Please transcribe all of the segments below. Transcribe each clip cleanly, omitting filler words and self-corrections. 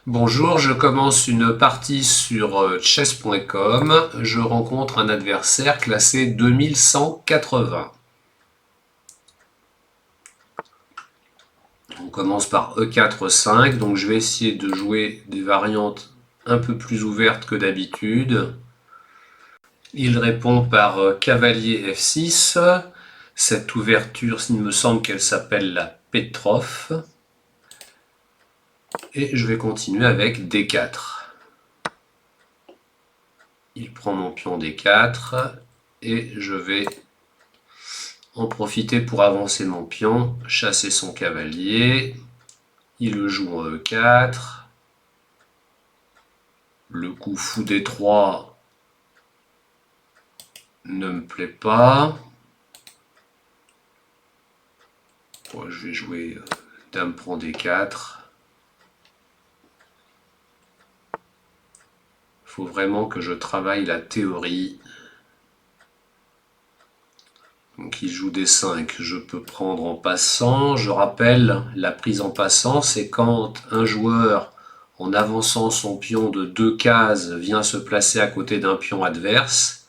Bonjour, je commence une partie sur chess.com. Je rencontre un adversaire classé 2180. On commence par E4, 5, donc je vais essayer de jouer des variantes un peu plus ouvertes que d'habitude. Il répond par cavalier F6. Cette ouverture, il me semble qu'elle s'appelle la Petrov. Et je vais continuer avec D4. Il prend mon pion D4 et je vais en profiter pour avancer mon pion, chasser son cavalier. Il le joue en E4. Le coup fou D3 ne me plaît pas. Bon, je vais jouer Dame prend D4. Il faut vraiment que je travaille la théorie. Donc il joue D5, je peux prendre en passant. Je rappelle, la prise en passant, c'est quand un joueur, en avançant son pion de 2 cases, vient se placer à côté d'un pion adverse.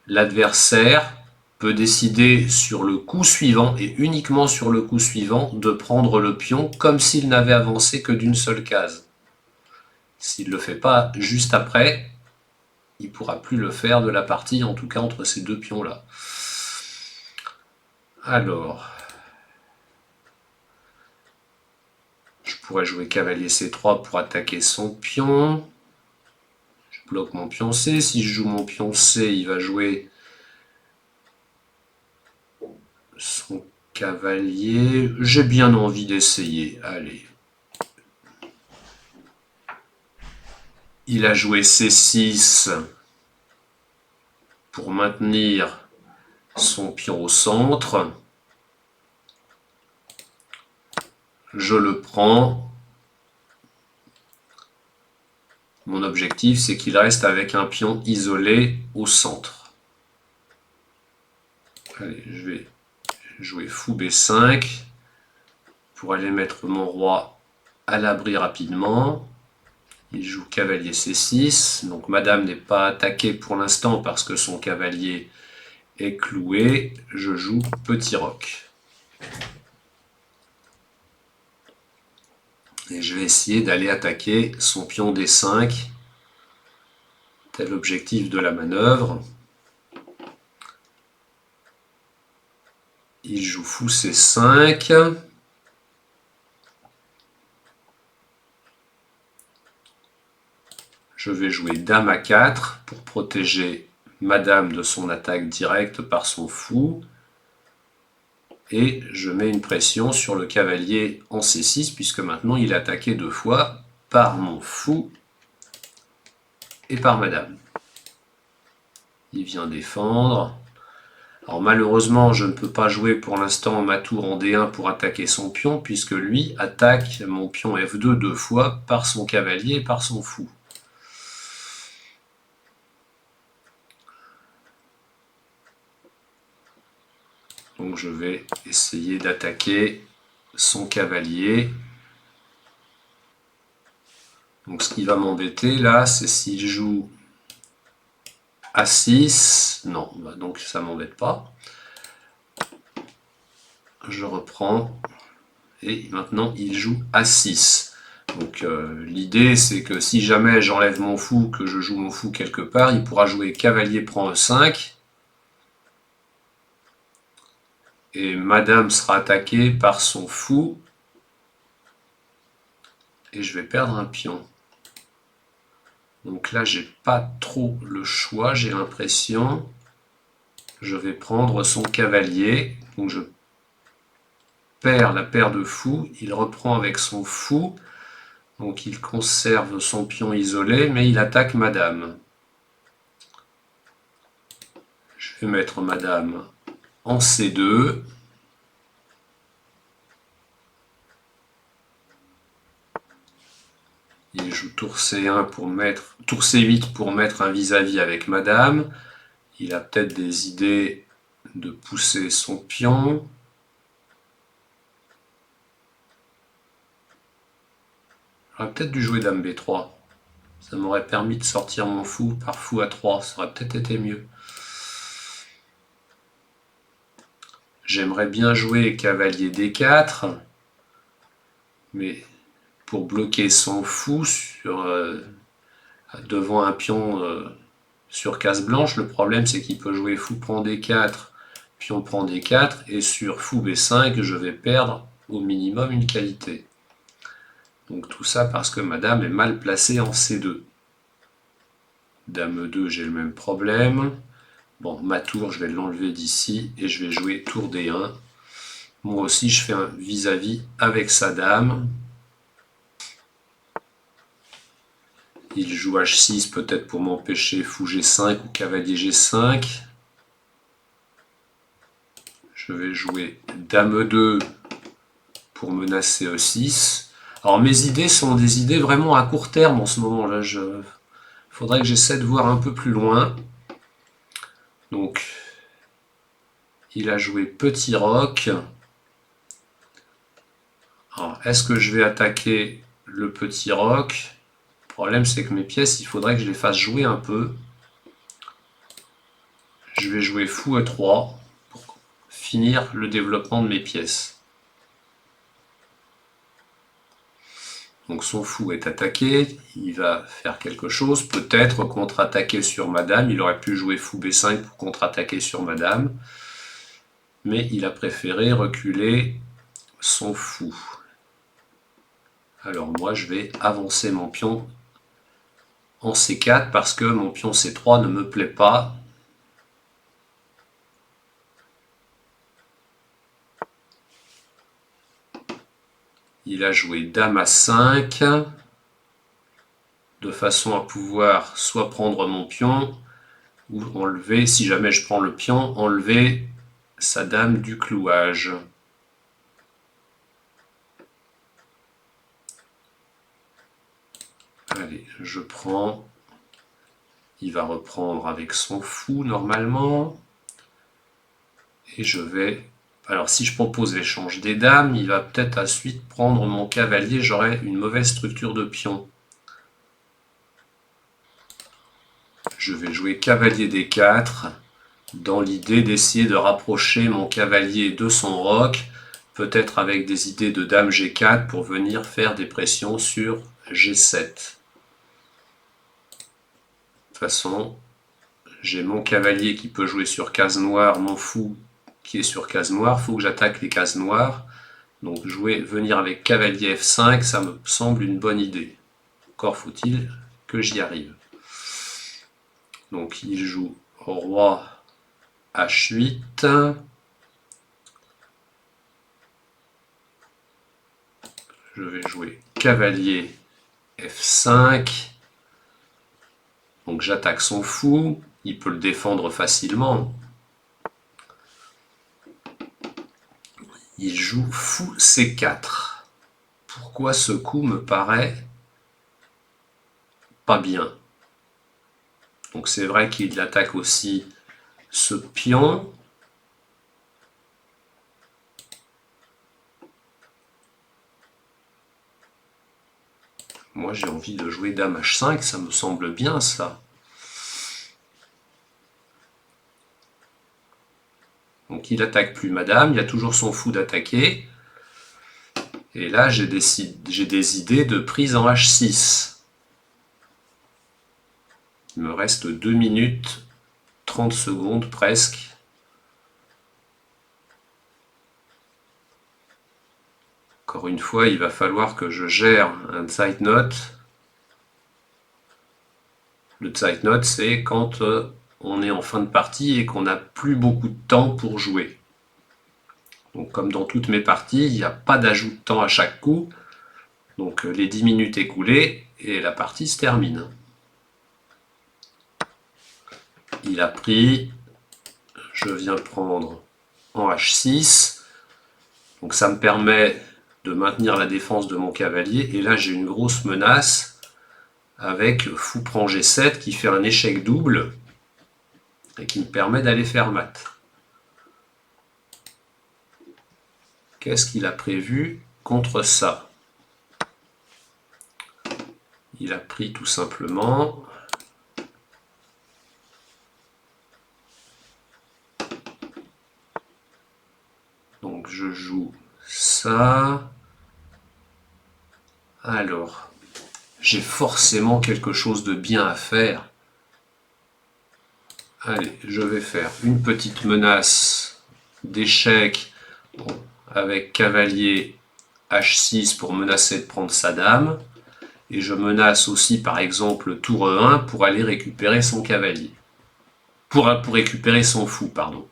L'adversaire peut décider sur le coup suivant, et uniquement sur le coup suivant, de prendre le pion comme s'il n'avait avancé que d'une seule case. S'il ne le fait pas juste après, il ne pourra plus le faire de la partie, en tout cas entre ces deux pions-là. Alors, je pourrais jouer cavalier C3 pour attaquer son pion. Je bloque mon pion C. Si je joue mon pion C, il va jouer son cavalier. J'ai bien envie d'essayer. Allez. Il a joué C6 pour maintenir son pion au centre. Je le prends. Mon objectif, c'est qu'il reste avec un pion isolé au centre. Allez, je vais jouer fou B5 pour aller mettre mon roi à l'abri rapidement. Il joue cavalier C6, donc madame n'est pas attaquée pour l'instant parce que son cavalier est cloué. Je joue petit roc. Et je vais essayer d'aller attaquer son pion D5. Tel l'objectif de la manœuvre. Il joue fou C5. Je vais jouer dame A4 pour protéger madame de son attaque directe par son fou. Et je mets une pression sur le cavalier en C6 puisque maintenant il est attaqué deux fois par mon fou et par madame. Il vient défendre. Alors malheureusement, je ne peux pas jouer pour l'instant ma tour en D1 pour attaquer son pion puisque lui attaque mon pion F2 deux fois par son cavalier et par son fou. Donc je vais essayer d'attaquer son cavalier. Donc ce qui va m'embêter là, c'est s'il joue A6. Non, donc ça ne m'embête pas. Je reprends. Et maintenant il joue A6. Donc l'idée c'est que si jamais j'enlève mon fou, que je joue mon fou quelque part, il pourra jouer cavalier prend E5. Et madame sera attaquée par son fou. Et je vais perdre un pion. Donc là, j'ai pas trop le choix, j'ai l'impression. Je vais prendre son cavalier. Donc je perds la paire de fous. Il reprend avec son fou. Donc il conserve son pion isolé, mais il attaque madame. Je vais mettre madame en C2. Il joue tour C1 pour mettre, tour C8 pour mettre un vis-à-vis avec madame. Il a peut-être des idées de pousser son pion. J'aurais peut-être dû jouer dame B3. Ça m'aurait permis de sortir mon fou par fou A3. Ça aurait peut-être été mieux. J'aimerais bien jouer cavalier D4. Mais pour bloquer son fou devant un pion sur case blanche, le problème c'est qu'il peut jouer fou prend D4, pion prend D4, et sur fou B5, je vais perdre au minimum une qualité. Donc tout ça parce que ma dame est mal placée en C2. Dame 2, j'ai le même problème. Bon, ma tour, je vais l'enlever d'ici et je vais jouer tour D1. Moi aussi, je fais un vis-à-vis avec sa dame. Il joue H6 peut-être pour m'empêcher fou G5 ou cavalier G5. Je vais jouer dame 2 pour menacer E6. Alors mes idées sont des idées vraiment à court terme en ce moment là. Il faudrait que j'essaie de voir un peu plus loin. Donc il a joué petit roc. Alors est-ce que je vais attaquer le petit roc? Le problème c'est que mes pièces, il faudrait que je les fasse jouer un peu. Je vais jouer fou E3 pour finir le développement de mes pièces. Donc son fou est attaqué, il va faire quelque chose, peut-être contre-attaquer sur madame, il aurait pu jouer fou B5 pour contre-attaquer sur madame, mais il a préféré reculer son fou. Alors moi je vais avancer mon pion en C4 parce que mon pion C3 ne me plaît pas. Il a joué dame à 5 de façon à pouvoir soit prendre mon pion ou enlever, si jamais je prends le pion, enlever sa dame du clouage. Allez, je prends. Il va reprendre avec son fou normalement. Et je vais... Alors si je propose l'échange des dames, il va peut-être ensuite prendre mon cavalier. J'aurai une mauvaise structure de pion. Je vais jouer cavalier D4 dans l'idée d'essayer de rapprocher mon cavalier de son roc, peut-être avec des idées de dame G4 pour venir faire des pressions sur G7. De toute façon, j'ai mon cavalier qui peut jouer sur case noire, mon fou qui est sur case noire, il faut que j'attaque les cases noires. Donc venir avec cavalier F5, ça me semble une bonne idée. Encore faut-il que j'y arrive. Donc il joue roi H8. Je vais jouer cavalier F5. Donc j'attaque son fou. Il peut le défendre facilement. Il joue fou C4. Pourquoi ce coup me paraît pas bien? Donc c'est vrai qu'il attaque aussi ce pion. Moi j'ai envie de jouer dame H5, ça me semble bien ça. Donc il attaque plus madame, il a toujours son fou d'attaquer. Et là j'ai des idées de prise en H6. Il me reste 2 minutes 30 secondes presque. Encore une fois, il va falloir que je gère un Zeitnot. Le Zeitnot, c'est quand on est en fin de partie et qu'on n'a plus beaucoup de temps pour jouer. Donc comme dans toutes mes parties, il n'y a pas d'ajout de temps à chaque coup. Donc les 10 minutes écoulées et la partie se termine. Il a pris, je viens prendre en H6. Donc ça me permet de maintenir la défense de mon cavalier. Et là j'ai une grosse menace avec fou prend G7 qui fait un échec double et qui me permet d'aller faire mat. Qu'est-ce qu'il a prévu contre ça? il a pris tout simplement. Donc je joue ça. Alors, j'ai forcément quelque chose de bien à faire. Allez, je vais faire une petite menace d'échec avec cavalier H6 pour menacer de prendre sa dame. Et je menace aussi par exemple tour 1 pour aller récupérer son cavalier. Pour récupérer son fou, pardon.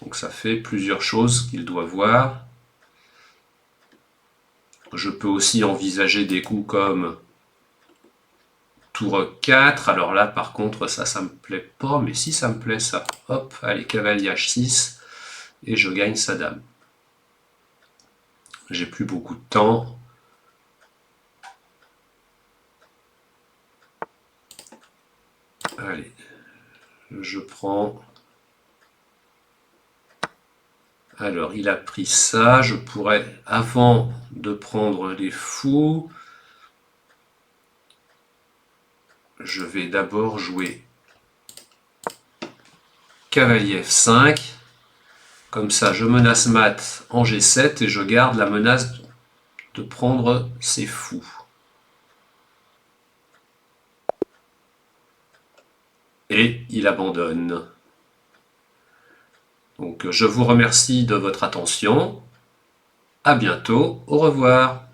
Donc ça fait plusieurs choses qu'il doit voir. Je peux aussi envisager des coups comme tour 4. Alors là, par contre, ça me plaît pas. Mais si ça me plaît, ça. Hop, allez, cavalier H6. Et je gagne sa dame. J'ai plus beaucoup de temps. Allez, je prends. Alors, il a pris ça. Je pourrais, avant de prendre les fous, je vais d'abord jouer cavalier F5. Comme ça, je menace mat en G7 et je garde la menace de prendre ses fous. Et il abandonne. Donc je vous remercie de votre attention. À bientôt. Au revoir.